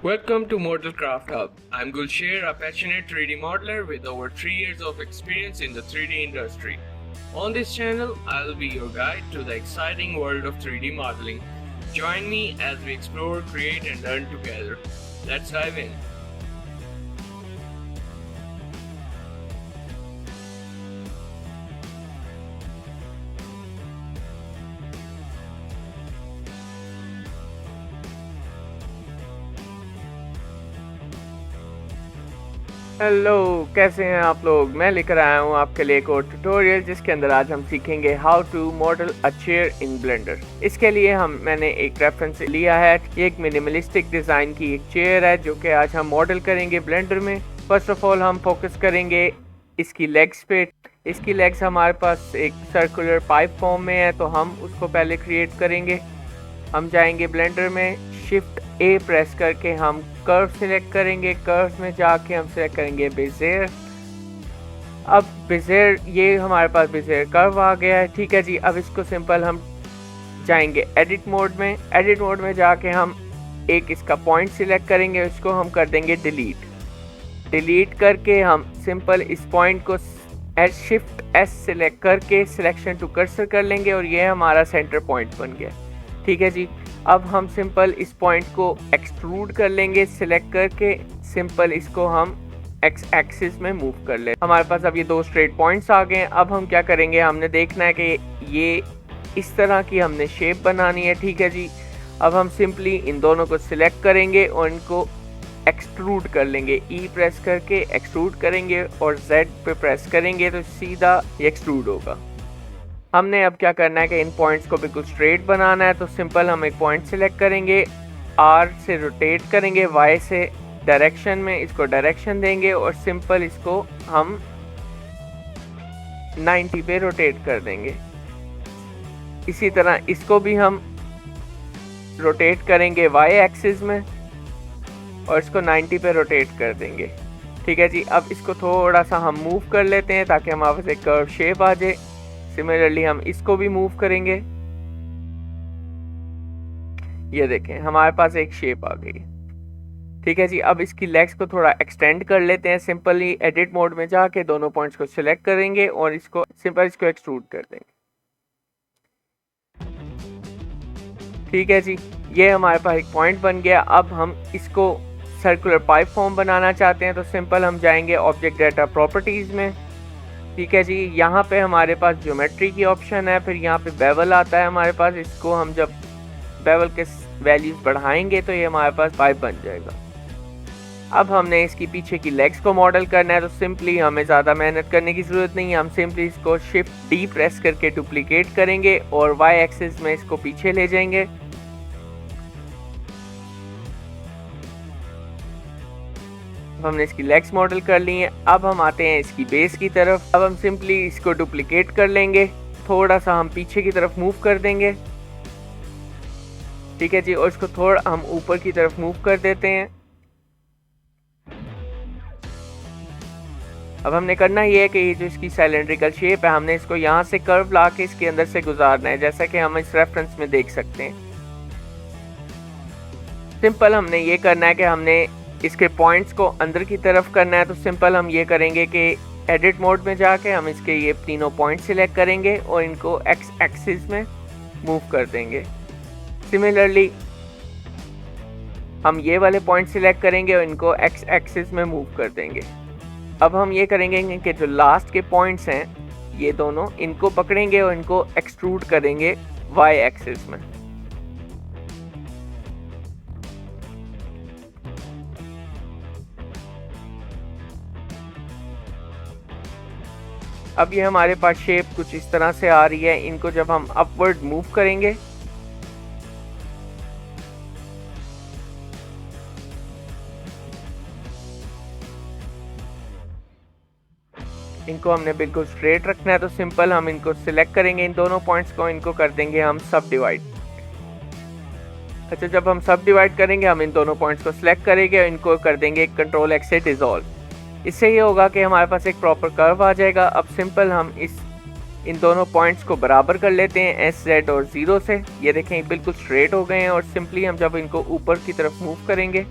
Welcome to Modelcraft Hub. I'm Gulsher, a passionate 3D modeler with over 3 years of experience in the 3D industry. On this channel, I'll be your guide to the exciting world of 3D modeling. Join me as we explore, create, and learn together. Let's dive in. Hello, कैसे हैं आप लोग। मैं लेकर आया हूँ आपके लिए एक और ट्यूटोरियल जिसके अंदर आज हम सीखेंगे how to model a chair in Blender. इसके लिए मैंने एक रेफरेंस लिया है। ये एक मिनिमलिस्टिक डिज़ाइन की एक चेयर है जो कि आज हम मॉडल करेंगे ब्लेंडर में। फर्स्ट ऑफ ऑल हम फोकस करेंगे इसकी लेग्स पे। इसकी लेग्स हमारे पास एक सर्कुलर पाइप फॉर्म में है तो हम उसको पहले क्रिएट करेंगे। हम जाएंगे ब्लेंडर में, शिफ्ट ए प्रेस करके हम कर्व सिलेक्ट करेंगे। कर्व में जाके हम सिलेक्ट करेंगे बेज़ियर। अब बेज़ियर, ये हमारे पास बेज़ियर कर्व आ गया है। ठीक है जी, अब इसको सिंपल हम जाएंगे एडिट मोड में। एडिट मोड में जाके हम एक इसका पॉइंट सिलेक्ट करेंगे, इसको हम कर देंगे डिलीट करके हम सिंपल इस पॉइंट को शिफ्ट एस सिलेक्ट करके सिलेक्शन टू कर्सर कर लेंगे और ये हमारा सेंटर पॉइंट बन गया। ठीक है जी, अब हम सिंपल इस पॉइंट को एक्सट्रूड कर लेंगे, सिलेक्ट करके सिंपल इसको हम एक्स एक्सिस में मूव कर ले। हमारे पास अब ये दो स्ट्रेट पॉइंट्स आ गए हैं। अब हम क्या करेंगे, हमने देखना है कि ये इस तरह की हमने शेप बनानी है। ठीक है जी, अब हम सिंपली इन दोनों को सिलेक्ट करेंगे और इनको एक्सट्रूड कर लेंगे। ई प्रेस करके एक्सट्रूड करेंगे और जेड पे प्रेस करेंगे तो सीधा ये एक्सट्रूड होगा। हमने अब क्या करना है कि इन पॉइंट्स को बिल्कुल स्ट्रेट बनाना है तो सिंपल हम एक पॉइंट सिलेक्ट करेंगे, आर से रोटेट करेंगे, वाई से डायरेक्शन में इसको डायरेक्शन देंगे और सिंपल इसको हम 90 पे रोटेट कर देंगे। इसी तरह इसको भी हम रोटेट करेंगे वाई एक्सिस में और इसको 90 पे रोटेट कर देंगे। ठीक है जी, अब इसको थोड़ा सा हम मूव कर लेते हैं ताकि हमारे पास एक कर्व शेप आ जाए। सिमिलरली हम इसको भी मूव करेंगे। ये देखें हमारे पास एक शेप आ गई। ठीक है जी, अब इसकी लेग्स को थोड़ा एक्सटेंड कर लेते हैं। सिंपली एडिट मोड में जाके दोनों पॉइंट्स को सिलेक्ट करेंगे और इसको सिंपल एक्सट्रूड कर देंगे। ठीक है जी, ये हमारे पास एक पॉइंट बन गया। अब हम इसको सर्कुलर पाइप फॉर्म बनाना चाहते हैं तो सिंपल हम जाएंगे ऑब्जेक्ट डाटा प्रॉपर्टीज में। ठीक है जी, यहाँ पे हमारे पास ज्योमेट्री की ऑप्शन है, फिर यहाँ पे बेवल आता है हमारे पास। इसको हम जब बेवल के वैल्यूज बढ़ाएंगे तो ये हमारे पास पाइप बन जाएगा। अब हमने इसकी पीछे की लेग्स को मॉडल करना है तो सिंपली हमें ज़्यादा मेहनत करने की ज़रूरत नहीं है। हम सिंपली इसको शिफ्ट डी प्रेस करके डुप्लीकेट करेंगे और वाई एक्सिस में इसको पीछे ले जाएंगे। हमने इसकी लेग्स मॉडल कर ली हैं। अब हम आते हैं इसकी बेस की तरफ। अब हम सिंपली इसको डुप्लीकेट कर लेंगे, थोड़ा सा हम पीछे की तरफ मूव कर देंगे। ठीक है जी, और इसको थोड़ा हम ऊपर की तरफ मूव कर देते हैं। अब हमने करना ये है कि ये जो इसकी सिलेंड्रिकल शेप है, हमने इसको यहाँ से कर्व ला के इसके अंदर से गुजारना है, जैसा कि हम इस रेफरेंस में देख सकते हैं। सिंपल हमने ये करना है कि हमने इसके पॉइंट्स को अंदर की तरफ करना है तो सिंपल हम ये करेंगे कि एडिट मोड में जाके हम इसके ये तीनों पॉइंट सिलेक्ट करेंगे और इनको एक्स एक्सिस में मूव कर देंगे। सिमिलरली हम ये वाले पॉइंट सिलेक्ट करेंगे और इनको एक्स एक्सिस में मूव कर देंगे। अब हम ये करेंगे कि जो लास्ट के पॉइंट्स हैं ये दोनों, इनको पकड़ेंगे और इनको एक्सट्रूड करेंगे वाई एक्सिस में। अब ये हमारे पास शेप कुछ इस तरह से आ रही है। इनको जब हम अपवर्ड मूव करेंगे इनको हमने बिल्कुल स्ट्रेट रखना है तो सिंपल हम इनको सिलेक्ट करेंगे, इन दोनों पॉइंट्स को, इनको कर देंगे हम सब डिवाइड। अच्छा, जब हम सब डिवाइड करेंगे हम इन दोनों पॉइंट्स को सिलेक्ट करेंगे और इनको कर देंगे कंट्रोल एक्स से डिसॉल्व। इससे ये होगा कि हमारे पास एक प्रॉपर कर्व आ जाएगा। अब सिंपल हम इन दोनों पॉइंट्स को बराबर कर लेते हैं एस जेड और 0 से। ये देखें बिल्कुल स्ट्रेट हो गए हैं और सिंपली हम जब इनको ऊपर की तरफ मूव करेंगे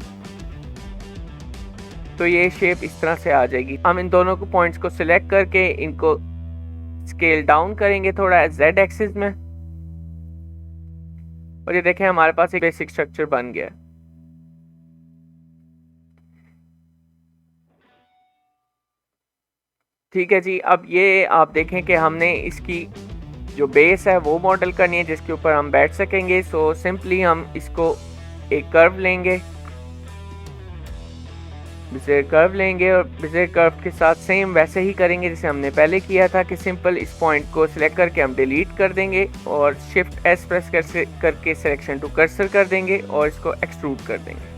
तो ये शेप इस तरह से आ जाएगी। हम इन दोनों को पॉइंट्स को सिलेक्ट करके इनको स्केल डाउन करेंगे थोड़ा Z एक्सिस में, और ये देखें हमारे पास एक बेसिक स्ट्रक्चर बन गया। ठीक है जी, अब ये आप देखें कि हमने इसकी जो बेस है वो मॉडल करनी है जिसके ऊपर हम बैठ सकेंगे। सो सिंपली हम इसको एक कर्व लेंगे, बेजियर कर्व लेंगे, और बेजियर कर्व के साथ सेम वैसे ही करेंगे जैसे हमने पहले किया था कि सिंपल इस पॉइंट को सिलेक्ट करके हम डिलीट कर देंगे और शिफ्ट S प्रेस करके सिलेक्शन टू कर्सर कर देंगे और इसको एक्सट्रूड कर देंगे।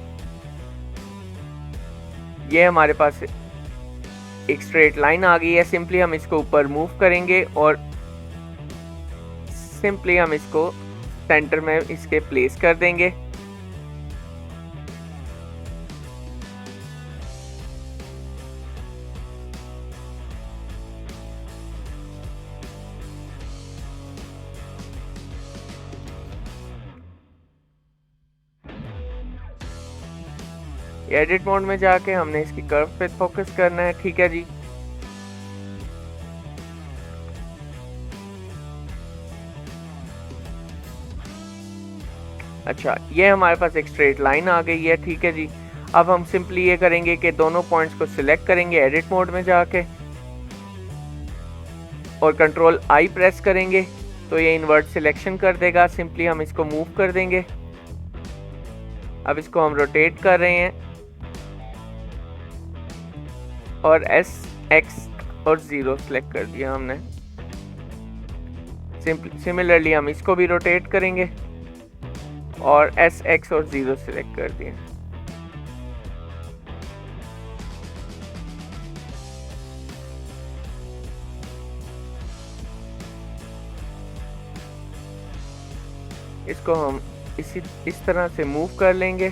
ये हमारे पास एक स्ट्रेट लाइन आ गई है। सिंपली हम इसको ऊपर मूव करेंगे और सिंपली हम इसको सेंटर में इसके प्लेस कर देंगे। एडिट मोड में जाके हमने इसकी कर्व पे फोकस करना है। ठीक है जी, अच्छा ये हमारे पास एक स्ट्रेट लाइन आ गई है। ठीक है जी, अब हम सिंपली ये करेंगे कि दोनों पॉइंट्स को सिलेक्ट करेंगे एडिट मोड में जाके और कंट्रोल I प्रेस करेंगे तो ये इन्वर्ट सिलेक्शन कर देगा। सिंपली हम इसको मूव कर देंगे। अब इसको हम रोटेट कर रहे हैं और S, X और 0 सेलेक्ट कर दिया हमने। सिमिलरली हम इसको भी रोटेट करेंगे और S, X और 0 सेलेक्ट कर दिया। इसको हम इस तरह से मूव कर लेंगे।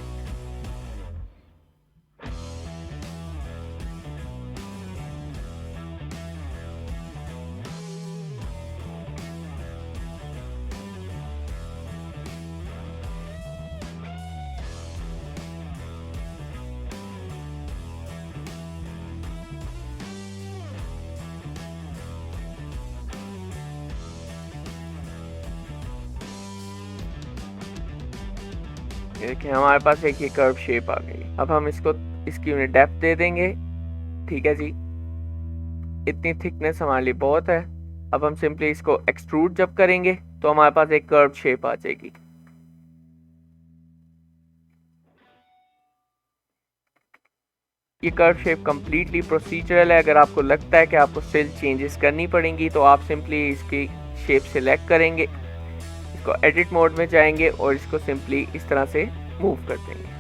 देखिए हमारे पास एक ये कर्व शेप आ गई। अब हम इसकी यूनिट डेप्थ दे देंगे। ठीक है जी, इतनी थिकनेस हमारे लिए बहुत है। अब हम सिंपली इसको एक्सट्रूड जब करेंगे तो हमारे पास एक कर्व शेप आ जाएगी। ये कर्व शेप कम्प्लीटली प्रोसीजरल है। अगर आपको लगता है कि आपको स्टिल चेंजेस करनी पड़ेंगी तो आप सिंपली इसकी शेप सिलेक्ट करेंगे, इसको एडिट मोड में जाएंगे और इसको सिंपली इस तरह से मूव कर देंगे।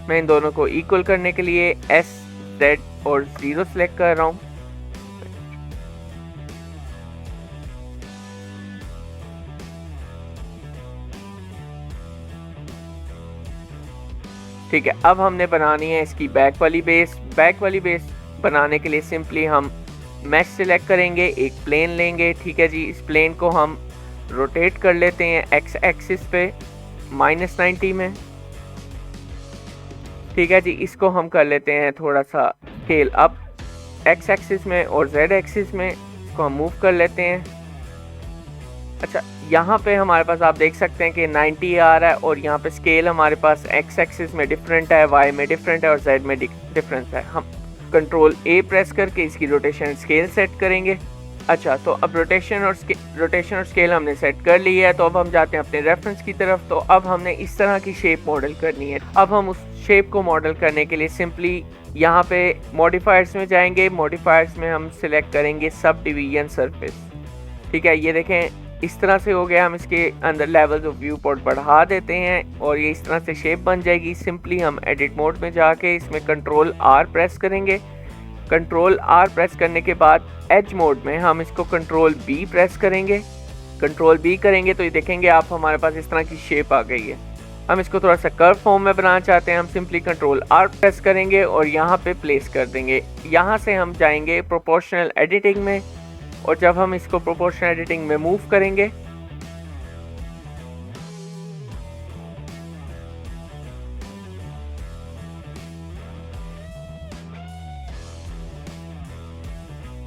मैं इन दोनों को इक्वल करने के लिए S, Z और 0 सेलेक्ट कर रहा हूं। ठीक है, अब हमने बनानी है इसकी बैक वाली बेस। बैक वाली बेस बनाने के लिए सिंपली हम मैश सिलेक्ट करेंगे, एक प्लेन लेंगे। ठीक है जी, इस प्लेन को हम रोटेट कर लेते हैं X एक्सिस पे -90 में। ठीक है जी, इसको हम कर लेते हैं थोड़ा सा स्केल अप X एक्सिस में और Z एक्सिस में, इसको हम मूव कर लेते हैं। अच्छा, यहाँ पे हमारे पास आप देख सकते हैं कि 90 आ रहा है और यहाँ पे स्केल हमारे पास X एक्सिस में डिफरेंट है, Y में डिफरेंट है और Z में डिफरेंस है। हम कंट्रोल A प्रेस करके इसकी रोटेशन स्केल सेट करेंगे। अच्छा, तो अब रोटेशन और स्केल हमने सेट कर ली है। तो अब हम जाते हैं अपने रेफरेंस की तरफ। तो अब हमने इस तरह की शेप मॉडल करनी है। अब हम उस शेप को मॉडल करने के लिए सिंपली यहाँ पे मॉडिफायर्स में जाएंगे। मॉडिफायर्स में हम सिलेक्ट करेंगे सब डिवीजन सरफेस। ठीक है, ये देखें इस तरह से हो गया। हम इसके अंदर लेवल्स ऑफ व्यू पोर्ट बढ़ा देते हैं और ये इस तरह से शेप बन जाएगी। सिंपली हम एडिट मोड में जाके इसमें कंट्रोल R प्रेस करेंगे। कंट्रोल R प्रेस करने के बाद एज मोड में हम इसको कंट्रोल B प्रेस करेंगे। कंट्रोल B करेंगे तो ये देखेंगे आप हमारे पास इस तरह की शेप आ गई है। हम इसको थोड़ा सा कर्व फॉर्म में बनाना चाहते हैं। हम सिंपली कंट्रोल R प्रेस करेंगे और यहाँ पे प्लेस कर देंगे। यहाँ से हम जाएंगे प्रोपोर्शनल एडिटिंग में और जब हम इसको प्रोपोर्शनल एडिटिंग में मूव करेंगे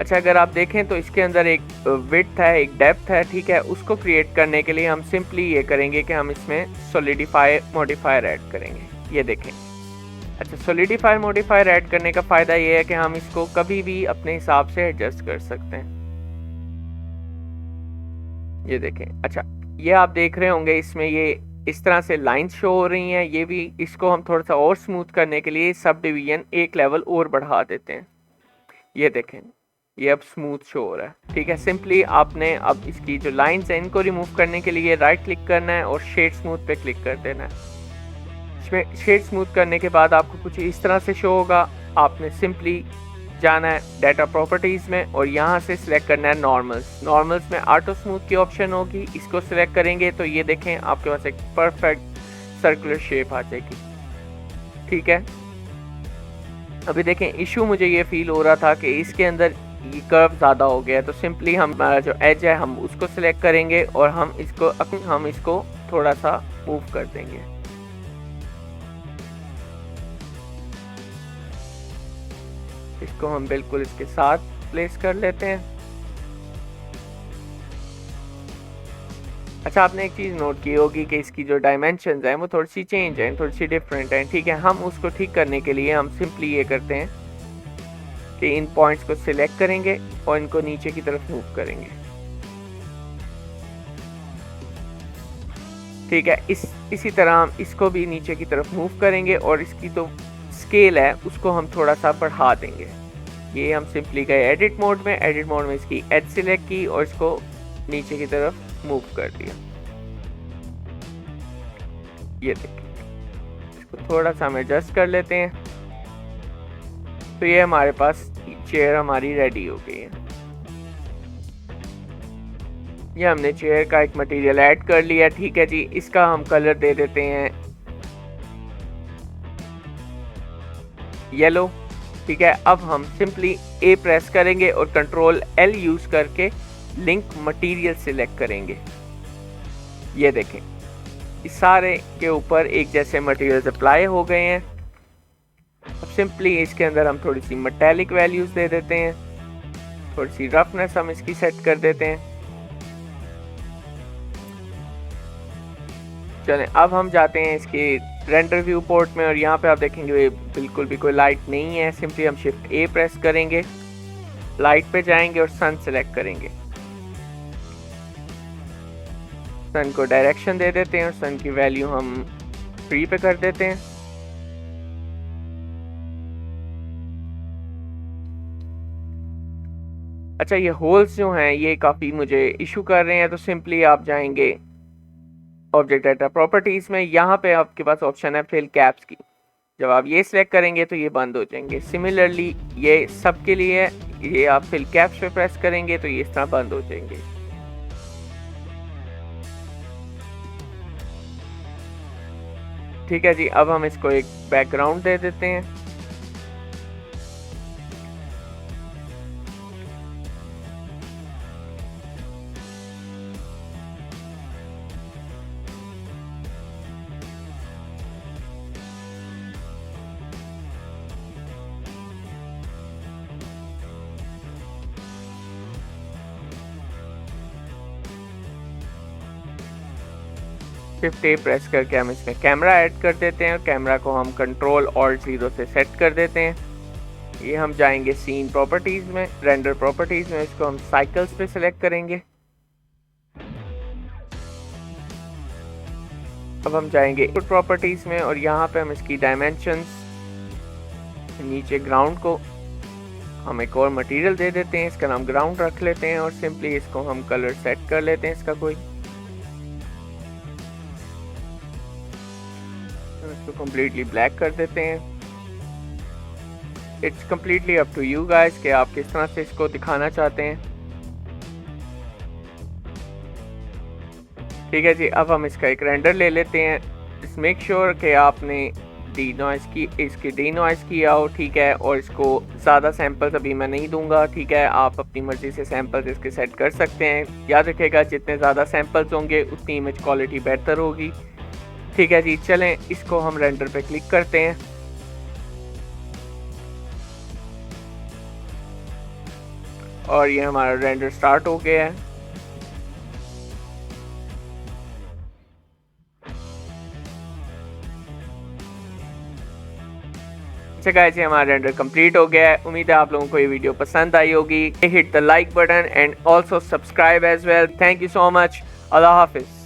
अच्छा, अगर आप देखें तो इसके अंदर एक विड्थ है, एक डेप्थ है, ठीक है। उसको क्रिएट करने के लिए हम सिंपली ये करेंगे कि हम इसमें सॉलिडिफाई मॉडिफायर ऐड करेंगे। ये देखें। अच्छा, सॉलिडिफायर मॉडिफायर ऐड करने का फ़ायदा ये है कि हम इसको कभी भी अपने हिसाब से एडजस्ट कर सकते हैं। ये देखें। अच्छा, ये आप देख रहे होंगे इसमें ये इस तरह से लाइंस शो हो रही हैं। ये भी, इसको हम थोड़ा सा और स्मूथ करने के लिए सब डिवीजन एक लेवल और बढ़ा देते हैं। ये देखें, ये अब स्मूथ शो हो रहा है, ठीक है। सिंपली आपने अब इसकी जो लाइंस हैं इनको रिमूव करने के लिए राइट क्लिक करना है और शेड स्मूथ पे क्लिक कर देना है। इसमें शेड स्मूथ करने के बाद आपको कुछ इस तरह से शो होगा। आपने सिंपली जाना है डाटा प्रॉपर्टीज़ में और यहाँ से सिलेक्ट करना है नॉर्मल्स। नॉर्मल्स में ऑटो स्मूथ की ऑप्शन होगी, इसको सिलेक्ट करेंगे तो ये देखें आपके पास एक परफेक्ट सर्कुलर शेप आ जाएगी, ठीक है। अभी देखें, इशू मुझे ये फील हो रहा था कि इसके अंदर ये कर्व ज़्यादा हो गया है, तो सिंपली हम जो एज है हम उसको सिलेक्ट करेंगे और हम इसको थोड़ा सा मूव कर देंगे। इसको हम बिल्कुल इसके साथ प्लेस कर लेते हैं। अच्छा, आपने एक चीज़ नोट की होगी कि इसकी जो डायमेंशंस हैं वो थोड़ी सी चेंज हैं, थोड़ी सी डिफरेंट हैं, ठीक है। हम उसको ठीक करने के लिए हम सिंपली ये करते हैं कि इन पॉइंट्स को सिलेक्ट करेंगे और इनको नीचे की तरफ मूव करेंगे, ठीक है। इसी तरह हम इसको भी नीचे की तरफ मूव करेंगे और इसकी तो स्केल है उसको हम थोड़ा सा बढ़ा देंगे। ये हम सिंपली गए एडिट मोड में इसकी एज सिलेक्ट की और इसको नीचे की तरफ मूव कर दिया। ये देखिए, इसको थोड़ा सा हम एडजस्ट कर लेते हैं। तो ये हमारे पास चेयर हमारी रेडी हो गई है। ये हमने चेयर का एक मटेरियल ऐड कर लिया, ठीक है जी। इसका हम कलर दे देते हैं येलो, ठीक है। अब हम सिंपली ए प्रेस करेंगे और कंट्रोल एल यूज करके लिंक मटेरियल सिलेक्ट करेंगे। ये देखें, इस सारे के ऊपर एक जैसे मटेरियल अप्लाई हो गए हैं। अब सिंपली इसके अंदर हम थोड़ी सी मेटालिक वैल्यूज दे देते हैं, थोड़ी सी रफनेस हम इसकी सेट कर देते हैं। चलें, अब हम जाते हैं इसके रेंडर व्यू पोर्ट में और यहाँ पे आप देखेंगे बिल्कुल भी कोई लाइट नहीं है। सिंपली हम शिफ्ट ए प्रेस करेंगे, लाइट पे जाएंगे और सन सेलेक्ट करेंगे। सन को डायरेक्शन दे देते हैं और सन की वैल्यू हम 3 पे कर देते हैं। अच्छा, ये होल्स जो हैं ये काफ़ी मुझे इशू कर रहे हैं, तो सिंपली आप जाएंगे ऑब्जेक्ट डाटा प्रॉपर्टीज में। यहाँ पे आपके पास ऑप्शन है फिल कैप्स की। जब आप ये सिलेक्ट करेंगे तो ये बंद हो जाएंगे। सिमिलरली ये सब के लिए ये आप फिल कैप्स पे प्रेस करेंगे तो ये इस तरह बंद हो जाएंगे। ठीक है जी, अब हम इसको एक बैकग्राउंड दे देते हैं। शिफ्ट ए प्रेस करके हम इसमें कैमरा ऐड कर देते हैं और कैमरा को हम कंट्रोल ऑल्ट 0 से सेट कर देते हैं। ये हम जाएंगे सीन प्रॉपर्टीज में, रेंडर प्रॉपर्टीज में, इसको हम साइकिल्स पे सिलेक्ट करेंगे। अब हम जाएंगे इनपुट प्रॉपर्टीज में और यहाँ पे हम इसकी डायमेंशंस नीचे ग्राउंड को हम एक और मटेरियल दे देते हैं, इसका नाम ग्राउंड रख लेते हैं और सिंपली इसको हम कलर सेट कर लेते हैं इसका कोई। इसको कम्प्लीटली ब्लैक कर देते हैं। It's completely up to you guys कि आप किस तरह से इसको दिखाना चाहते हैं। ठीक है जी, अब हम इसका एक रेंडर ले लेते हैं। इस मेक श्योर कि आपने इसकी डी नॉइस किया हो, ठीक है। और इसको ज़्यादा सैंपल्स अभी मैं नहीं दूंगा, ठीक है। आप अपनी मर्ज़ी से सैंपल्स इसके सेट कर सकते हैं। याद रखिएगा जितने ज़्यादा सैंपल्स होंगे उतनी इमेज क्वालिटी बेहतर होगी। ठीक है जी, चलें इसको हम रेंडर पे क्लिक करते हैं। और ये हमारा रेंडर स्टार्ट हो गया है। अच्छा गाइस, ये हमारा रेंडर कंप्लीट हो गया है। उम्मीद है आप लोगों को ये वीडियो पसंद आई होगी। Hit the like button and also subscribe as well. Thank you so much. अल्लाह हाफिज।